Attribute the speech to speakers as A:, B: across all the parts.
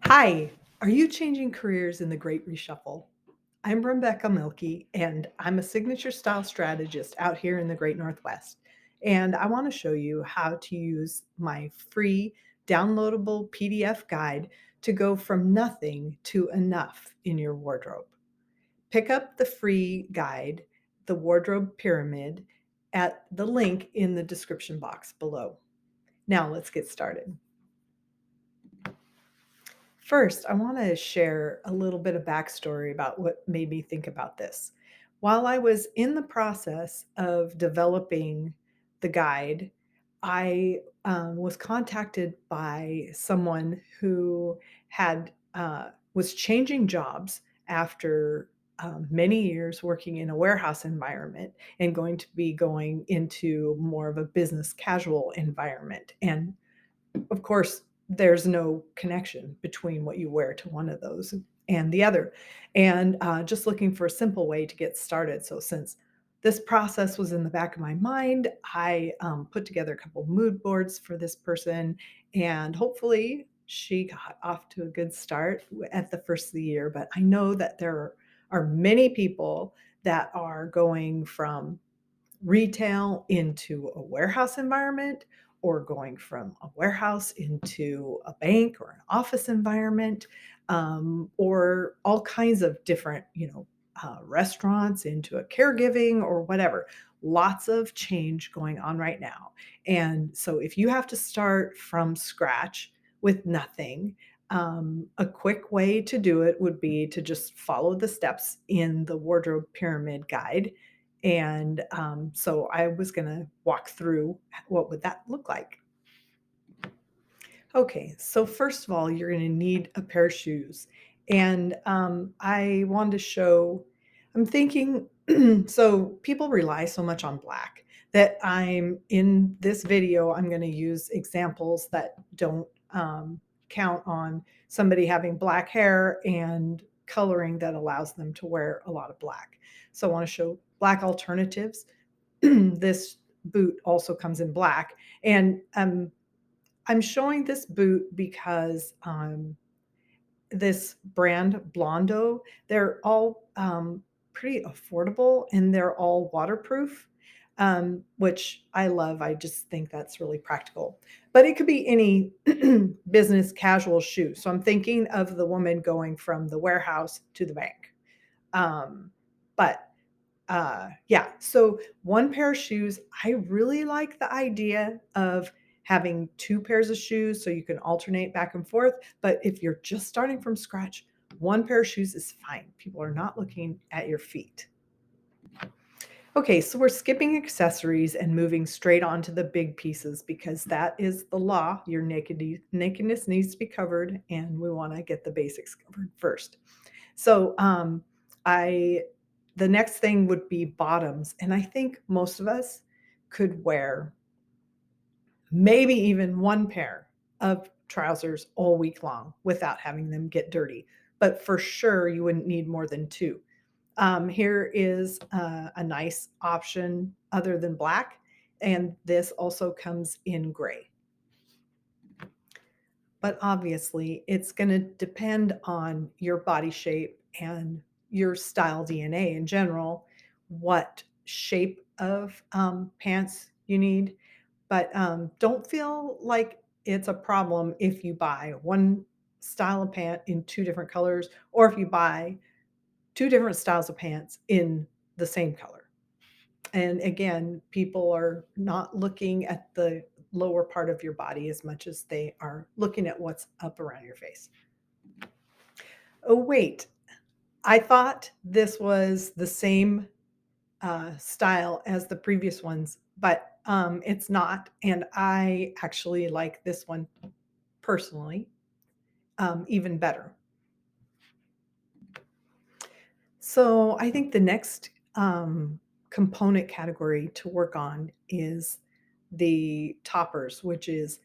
A: Hi, are you changing careers in the Great Reshuffle? I'm Rebecca Milkey, and I'm a signature style strategist out here in the Great Northwest. And I want to show you how to use my free downloadable PDF guide to go from nothing to enough in your wardrobe. Pick up the free guide, The Wardrobe Pyramid, at the link in the description box below. Now let's get started. First, I want to share a little bit of backstory about what made me think about this. While I was in the process of developing the guide, I was contacted by someone who was changing jobs after many years working in a warehouse environment and going to be going into more of a business casual environment. And of course, there's no connection between what you wear to one of those and the other. And just looking for a simple way to get started. So, since this process was in the back of my mind, I put together a couple mood boards for this person, and hopefully, she got off to a good start at the first of the year. But I know that there are many people that are going from retail into a warehouse environment or going from a warehouse into a bank or an office environment, or all kinds of different, restaurants into a caregiving or whatever. Lots of change going on right now. And so if you have to start from scratch with nothing, a quick way to do it would be to just follow the steps in the wardrobe pyramid guide, and so I was going to walk through what would that look like. Okay, so first of all, you're going to need a pair of shoes. And I wanted to show, I'm thinking, so people rely so much on black that I'm in this video, I'm going to use examples that don't count on somebody having black hair and coloring that allows them to wear a lot of black. So I want to show black alternatives. This boot also comes in black. And I'm showing this boot because this brand Blondo, they're all pretty affordable and they're all waterproof, which I love. I just think that's really practical. But it could be any business casual shoe. So I'm thinking of the woman going from the warehouse to the bank. But yeah, so one pair of shoes, I really like the idea of having two pairs of shoes so you can alternate back and forth. But if you're just starting from scratch, one pair of shoes is fine. People are not looking at your feet. Okay, so we're skipping accessories and moving straight on to the big pieces because that is the law. Your nakedness needs to be covered, and we want to get the basics covered first. So, I the next thing would be bottoms, and I think most of us could wear maybe even one pair of trousers all week long without having them get dirty. But for sure, you wouldn't need more than two. Here is a nice option other than black, and this also comes in gray. But obviously, it's going to depend on your body shape and your style DNA in general, what shape of pants you need. But don't feel like it's a problem if you buy one style of pant in two different colors, or if you buy two different styles of pants in the same color. And again, people are not looking at the lower part of your body as much as they are looking at what's up around your face. Oh, wait. I thought this was the same style as the previous ones, but it's not. And I actually like this one personally even better. So I think the next component category to work on is the toppers, which is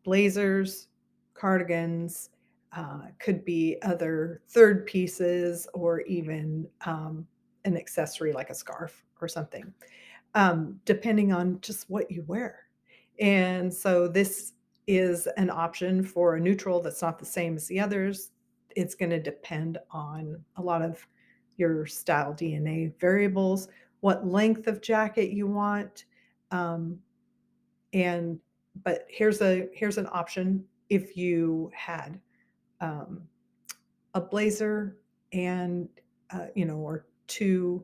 A: blazers, cardigans, could be other third pieces, or even an accessory like a scarf or something, depending on just what you wear. And so this is an option for a neutral that's not the same as the others. It's going to depend on a lot of your style DNA variables, what length of jacket you want, um, and but here's an option if you had um, a blazer and or two,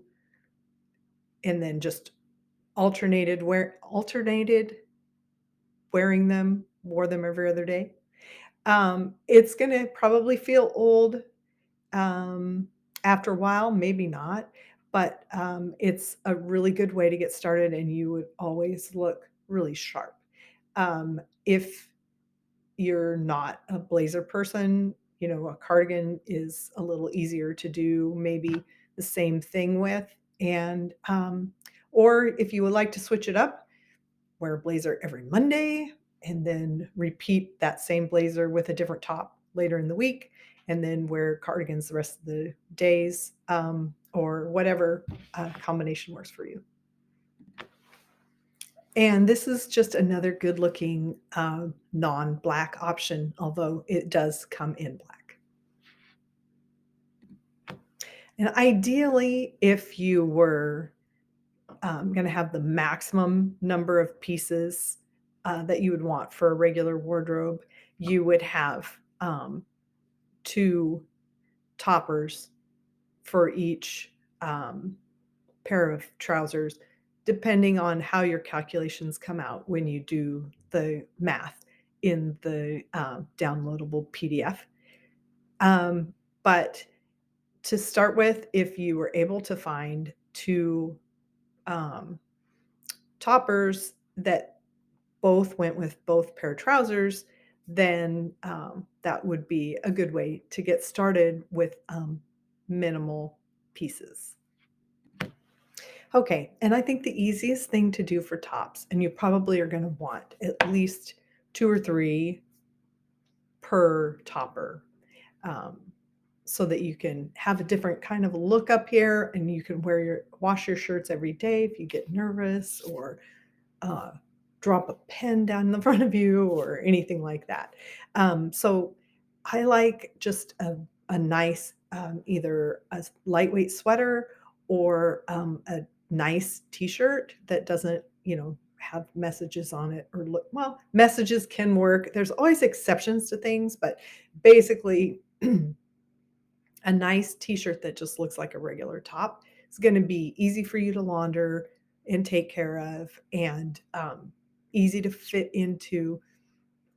A: and then just alternated wearing them, wore them every other day. It's gonna probably feel old, um, after a while, maybe not, but, it's a really good way to get started, and you would always look really sharp. If you're not a blazer person, a cardigan is a little easier to do maybe the same thing with, and, or if you would like to switch it up, wear a blazer every Monday and then repeat that same blazer with a different top later in the week, and then wear cardigans the rest of the days, or whatever combination works for you. And this is just another good looking non black option, although it does come in black. And ideally, if you were going to have the maximum number of pieces that you would want for a regular wardrobe, you would have two toppers for each pair of trousers, depending on how your calculations come out when you do the math in the downloadable PDF. But to start with, if you were able to find two um, toppers that both went with both pair of trousers, then that would be a good way to get started with minimal pieces. Okay, and I think the easiest thing to do for tops, and you probably are going to want at least two or three per topper, um, so that you can have a different kind of look up here, and you can wash your shirts every day if you get nervous, or uh, drop a pen down the front of you or anything like that. So I like just a nice, either a lightweight sweater or a nice t-shirt that doesn't, have messages on it or look, well, messages can work. There's always exceptions to things, but basically a nice t-shirt that just looks like a regular top is going to be easy for you to launder and take care of, and easy to fit into,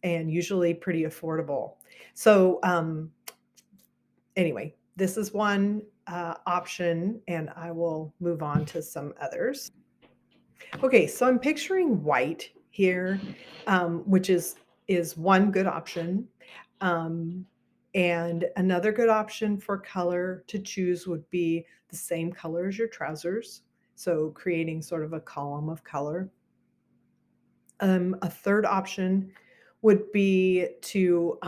A: and usually pretty affordable. So anyway, this is one option, and I will move on to some others. Okay, so I'm picturing white here, which is one good option. Um, and another good option for color to choose would be the same color as your trousers, so creating sort of a column of color. A third option would be to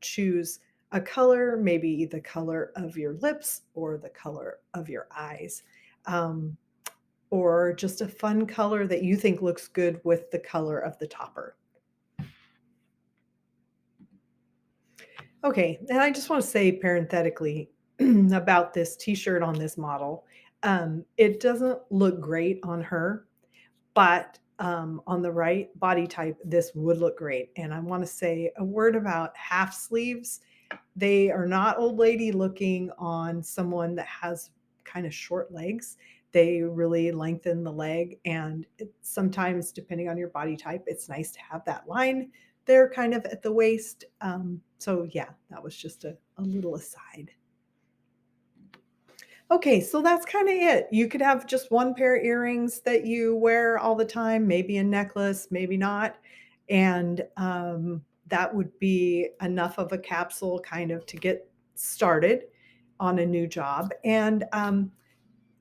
A: choose a color, maybe the color of your lips or the color of your eyes. Um, or just a fun color that you think looks good with the color of the topper. Okay, and I just want to say parenthetically about this t-shirt on this model. It doesn't look great on her, but on the right body type, this would look great. And I want to say a word about half sleeves. They are not old lady looking on someone that has kind of short legs. They really lengthen the leg, and sometimes, depending on your body type, it's nice to have that line there kind of at the waist. So, yeah, that was just a little aside. Okay, so that's kind of it. You could have just one pair of earrings that you wear all the time, maybe a necklace, maybe not. And that would be enough of a capsule kind of to get started on a new job. And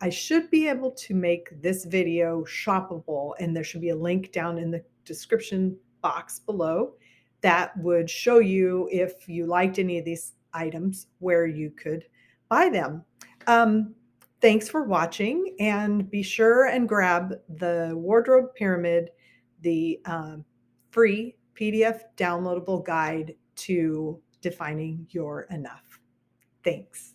A: I should be able to make this video shoppable, and there should be a link down in the description box below that would show you, if you liked any of these items, where you could buy them. Um, Thanks for watching, and be sure and grab the Wardrobe Pyramid, the free PDF downloadable guide to defining your enough. Thanks.